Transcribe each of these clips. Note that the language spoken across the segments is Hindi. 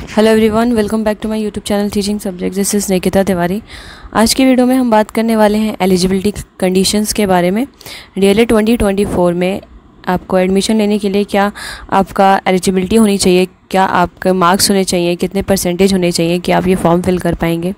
Hello everyone, welcome back to my YouTube channel teaching subject. This is Nikita Tiwari. आज की वीडियो में हम बात करने वाले हैं एलिजिबिलिटी कंडीशंस के बारे में। डीएलएड 2024 में आपको एडमिशन लेने के लिए क्या आपका एलिजिबिलिटी होनी चाहिए, क्या आपके मार्क्स होने चाहिए, कितने परसेंटेज होने चाहिए कि आप ये फॉर्म फिल कर पाएंगे,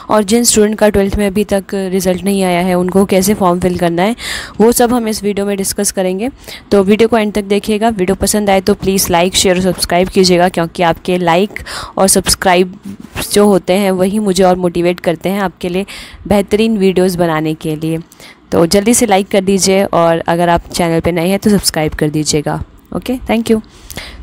और जिन स्टूडेंट का 12th में अभी तक रिज़ल्ट नहीं आया है उनको कैसे फॉर्म फिल करना है, वो सब हम इस वीडियो में डिस्कस करेंगे। तो वीडियो को एंड तक देखिएगा। वीडियो पसंद आए तो प्लीज़ लाइक, शेयर और सब्सक्राइब कीजिएगा, क्योंकि आपके लाइक और सब्सक्राइब जो होते हैं वही मुझे और मोटिवेट करते हैं आपके लिए बेहतरीन वीडियोज़ बनाने के लिए। तो जल्दी से लाइक कर दीजिए, और अगर आप चैनल पे नए हैं तो सब्सक्राइब कर दीजिएगा। Okay, thank you.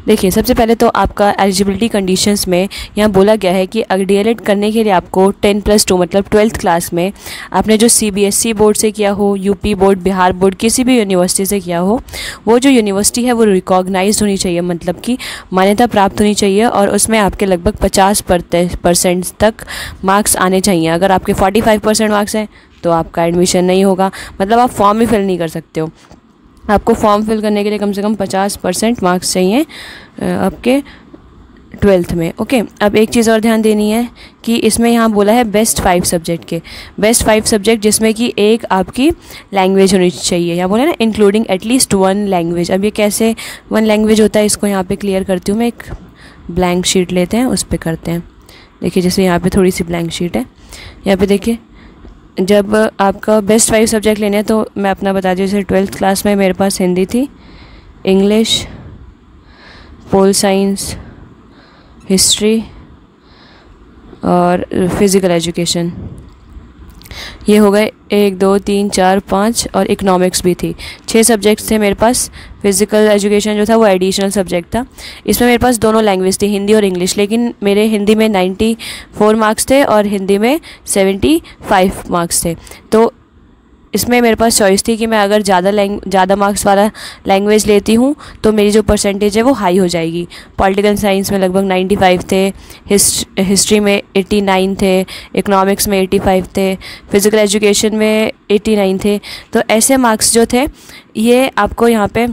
देखिए, सबसे पहले तो आपका एलिजिबिलिटी कंडीशंस में यहाँ बोला गया है कि अगर डीएलएड करने के लिए आपको 10+2 मतलब 12th क्लास में आपने जो सीबीएसई बोर्ड से किया हो, यूपी बोर्ड, बिहार बोर्ड, किसी भी यूनिवर्सिटी से किया हो, वो जो यूनिवर्सिटी है वो रिकॉग्नाइज्ड होनी चाहिए, मतलब कि मान्यता प्राप्त होनी चाहिए, और उसमें आपके लगभग 50% तक मार्क्स आने चाहिए। अगर आपके 45% मार्क्स हैं तो आपका एडमिशन नहीं होगा, मतलब आप फॉर्म ही फिल नहीं कर सकते हो। आपको फॉर्म फिल करने के लिए कम से कम 50% मार्क्स चाहिए आपके 12th में। ओके, अब एक चीज़ और ध्यान देनी है कि इसमें यहाँ बोला है बेस्ट 5 सब्जेक्ट के, बेस्ट 5 सब्जेक्ट जिसमें कि एक आपकी लैंग्वेज होनी चाहिए। यहाँ बोला ना इंक्लूडिंग एटलीस्ट 1 लैंग्वेज। अब ये कैसे 1 लैंग्वेज होता है, इसको यहाँ पे क्लियर करती हूँ मैं। एक ब्लैंक शीट लेते हैं, उस पर करते हैं। देखिए, जैसे यहाँ पे थोड़ी सी ब्लैंक शीट है, यहाँ पे देखिए, जब आपका बेस्ट 5 सब्जेक्ट लेने हैं तो मैं अपना बता दूँ। जैसे 12th क्लास में मेरे पास हिंदी थी, इंग्लिश, पोल साइंस, हिस्ट्री और फिज़िकल एजुकेशन। ये हो गए 1 2 3 4 5, और इकोनॉमिक्स भी थी। 6 सब्जेक्ट्स थे मेरे पास। फिज़िकल एजुकेशन जो था वो एडिशनल सब्जेक्ट था। इसमें मेरे पास दोनों लैंग्वेज थी, हिंदी और इंग्लिश, लेकिन मेरे हिंदी में 94 मार्क्स थे और हिंदी में 75 मार्क्स थे। तो इसमें मेरे पास चॉइस थी कि मैं अगर ज़्यादा मार्क्स वाला लैंग्वेज लेती हूँ तो मेरी जो परसेंटेज है वो हाई हो जाएगी। पॉलिटिकल साइंस में लगभग 95 थे, हिस्ट्री में 89 थे, इकोनॉमिक्स में 85 थे, फिज़िकल एजुकेशन में 89 थे। तो ऐसे मार्क्स जो थे ये आपको यहाँ पे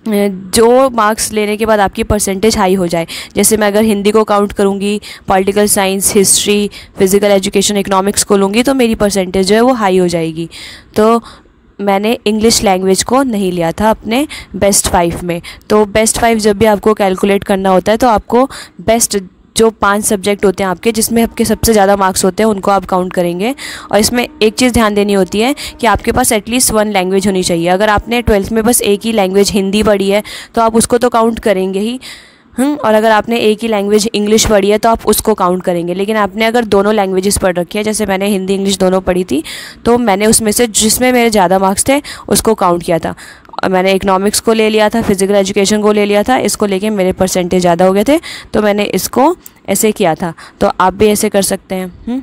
जो मार्क्स लेने के बाद आपकी परसेंटेज हाई हो जाए। जैसे मैं अगर हिंदी को काउंट करूँगी, political science, history, physical education, economics को लूँगी तो मेरी परसेंटेज जो है वो हाई हो जाएगी। तो मैंने इंग्लिश लैंग्वेज को नहीं लिया था अपने बेस्ट 5 में। तो बेस्ट 5 जब भी आपको कैलकुलेट करना होता है तो आपको बेस्ट जो 5 सब्जेक्ट होते हैं आपके, जिसमें आपके सबसे ज़्यादा मार्क्स होते हैं, उनको आप काउंट करेंगे। और इसमें एक चीज़ ध्यान देनी होती है कि आपके पास एटलीस्ट 1 लैंग्वेज होनी चाहिए। अगर आपने 12th में बस एक ही लैंग्वेज हिंदी पढ़ी है तो आप उसको तो काउंट करेंगे ही, और अगर आपने एक ही लैंग्वेज इंग्लिश पढ़ी है तो आप उसको काउंट करेंगे। लेकिन आपने अगर दोनों लैंग्वेजेस पढ़ रखी है, जैसे मैंने हिंदी इंग्लिश दोनों पढ़ी थी, तो मैंने उसमें से जिसमें मेरे ज़्यादा मार्क्स थे उसको काउंट किया था। मैंने इकोनॉमिक्स को ले लिया था, फिज़िकल एजुकेशन को ले लिया था, इसको लेके मेरे परसेंटेज ज़्यादा हो गए थे तो मैंने इसको ऐसे किया था। तो आप भी ऐसे कर सकते हैं।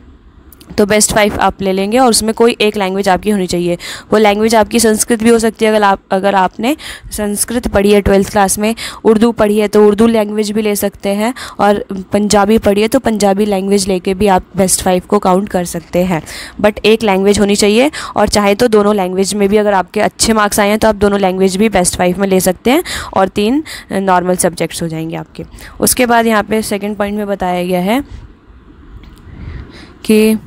तो बेस्ट 5 आप ले लेंगे और उसमें कोई एक लैंग्वेज आपकी होनी चाहिए। वो लैंग्वेज आपकी संस्कृत भी हो सकती है, अगर आपने संस्कृत पढ़ी है 12th क्लास में, उर्दू पढ़ी है तो उर्दू लैंग्वेज भी ले सकते हैं, और पंजाबी पढ़ी है तो पंजाबी लैंग्वेज लेके भी आप बेस्ट 5 को काउंट कर सकते हैं। बट एक लैंग्वेज होनी चाहिए, और चाहे तो दोनों लैंग्वेज में भी अगर आपके अच्छे मार्क्स आए हैं तो आप दोनों लैंग्वेज भी बेस्ट 5 में ले सकते हैं, और 3 नॉर्मल सब्जेक्ट्स हो जाएंगे आपके। उसके बाद यहाँ पे सेकेंड पॉइंट में बताया गया है कि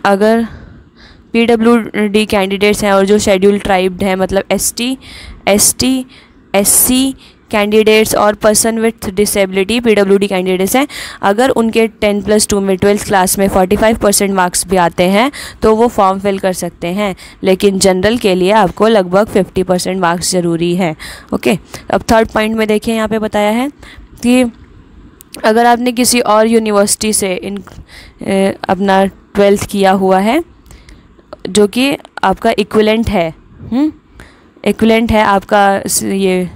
अगर PWD कैंडिडेट्स हैं और जो शेड्यूल ट्राइब्ड हैं, मतलब ST, SC कैंडिडेट्स और person with disability PWD candidates हैं, अगर उनके 10+2 में 12th क्लास में 45% मार्क्स भी आते हैं तो वो फॉर्म फिल कर सकते हैं। लेकिन जनरल के लिए आपको लगभग 50% मार्क्स ज़रूरी है। ओके, अब थर्ड पॉइंट में देखिए, यहाँ पे बताया है कि अगर आपने किसी और यूनिवर्सिटी से अपना 12th किया हुआ है जो कि आपका इक्विवेलेंट है, इक्विवेलेंट है आपका, ये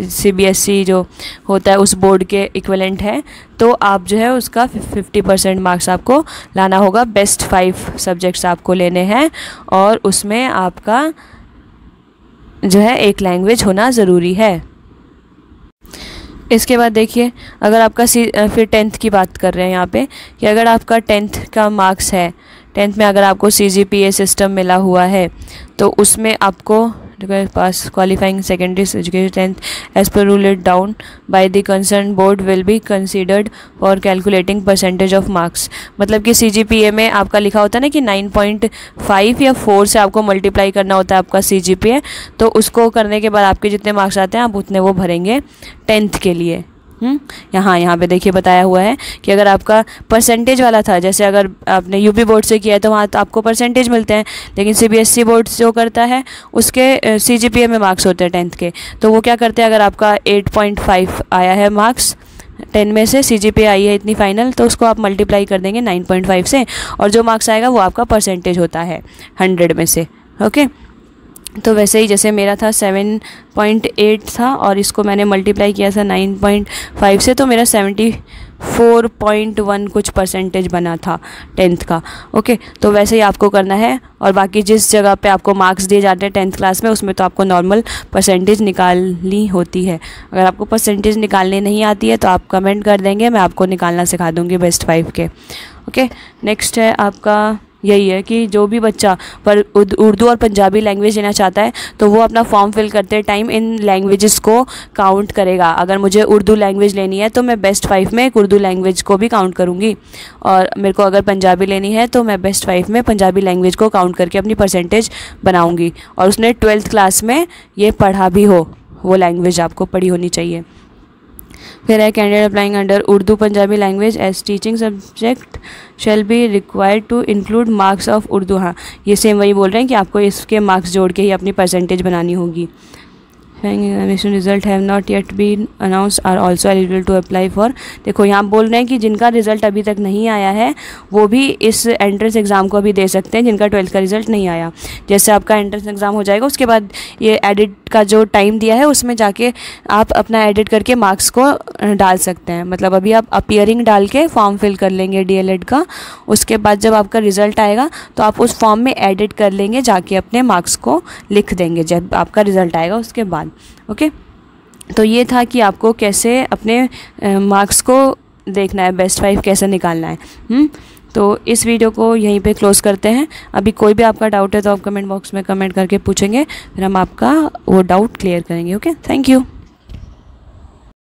CBSE जो होता है उस बोर्ड के इक्विवेलेंट है, तो आप जो है उसका 50% मार्क्स आपको लाना होगा। बेस्ट 5 सब्जेक्ट्स आपको लेने हैं और उसमें आपका जो है एक लैंग्वेज होना ज़रूरी है। इसके बाद देखिए, अगर आपका फिर 10th की बात कर रहे हैं यहाँ पे, कि अगर आपका 10th का मार्क्स है, 10th में अगर आपको CGPA सिस्टम मिला हुआ है तो उसमें आपको pass qualifying secondary education 10th as per rule laid down by the concerned board will be considered for calculating percentage of marks। मतलब कि CGPA में आपका लिखा होता है ना कि 9.5 या 4 से आपको मल्टीप्लाई करना होता है आपका CGPA, तो उसको करने के बाद आपके जितने मार्क्स आते हैं आप उतने वो भरेंगे 10th के लिए। यहाँ पे देखिए बताया हुआ है कि अगर आपका परसेंटेज वाला था, जैसे अगर आपने यूपी बोर्ड से किया है तो वहाँ तो आपको परसेंटेज मिलते हैं, लेकिन CBSE बोर्ड जो करता है उसके CGPA में मार्क्स होते हैं 10th के। तो वो क्या करते हैं, अगर आपका 8.5 आया है मार्क्स 10 में से, CGPA आई है इतनी फाइनल, तो उसको आप मल्टीप्लाई कर देंगे 9.5 से, और जो मार्क्स आएगा वो आपका परसेंटेज होता है 100 में से। ओके, तो वैसे ही जैसे मेरा था 7.8 था और इसको मैंने मल्टीप्लाई किया था 9.5 से, तो मेरा 74.1 कुछ परसेंटेज बना था 10th का। ओके, तो वैसे ही आपको करना है, और बाकी जिस जगह पे आपको मार्क्स दिए जाते हैं 10th क्लास में उसमें तो आपको नॉर्मल परसेंटेज निकालनी होती है। अगर आपको परसेंटेज निकालने नहीं आती है तो आप कमेंट कर देंगे, मैं आपको निकालना सिखा दूँगी बेस्ट 5 के। ओके, नेक्स्ट है आपका यही है कि जो भी बच्चा पर उर्दू और पंजाबी लैंग्वेज लेना चाहता है तो वो अपना फॉर्म फिल करते टाइम इन लैंग्वेजेस को काउंट करेगा। अगर मुझे उर्दू लैंग्वेज लेनी है तो मैं बेस्ट 5 में एक उर्दू लैंग्वेज को भी काउंट करूँगी, और मेरे को अगर पंजाबी लेनी है तो मैं बेस्ट 5 में पंजाबी लैंग्वेज को काउंट करके अपनी परसेंटेज बनाऊँगी। और उसने 12th क्लास में ये पढ़ा भी हो, वो लैंग्वेज आपको पढ़ी होनी चाहिए। फिर है candidate applying under Urdu Punjabi language as teaching subject shall be required to include marks of Urdu. हाँ, ये सेम वही बोल रहे हैं कि आपको इसके मार्क्स जोड़ के ही अपनी परसेंटेज बनानी होगी। Examination result have not yet been announce are also eligible to apply for. देखो यहाँ बोल रहे हैं कि जिनका रिजल्ट अभी तक नहीं आया है वो भी इस एंट्रेंस एग्ज़ाम को अभी दे सकते हैं, जिनका 12th का रिजल्ट नहीं आया। जैसे आपका एंट्रेंस एग्ज़ाम हो जाएगा उसके बाद ये एडिट का जो टाइम दिया है उसमें जाके आप अपना एडिट करके मार्क्स को डाल सकते हैं। मतलब अभी आप अपीयरिंग डाल के फॉर्म फिल कर लेंगे DLED का, उसके बाद जब आपका रिज़ल्ट आएगा तो आप उस फॉर्म में एडिट कर लेंगे, जाके अपने मार्क्स को लिख देंगे जब आपका रिज़ल्ट आएगा उसके बाद। ओके, तो ये था कि आपको कैसे अपने मार्क्स को देखना है, बेस्ट 5 कैसे निकालना है। तो इस वीडियो को यहीं पे क्लोज़ करते हैं। अभी कोई भी आपका डाउट है तो आप कमेंट बॉक्स में कमेंट करके पूछेंगे, फिर हम आपका वो डाउट क्लियर करेंगे। Okay, thank you.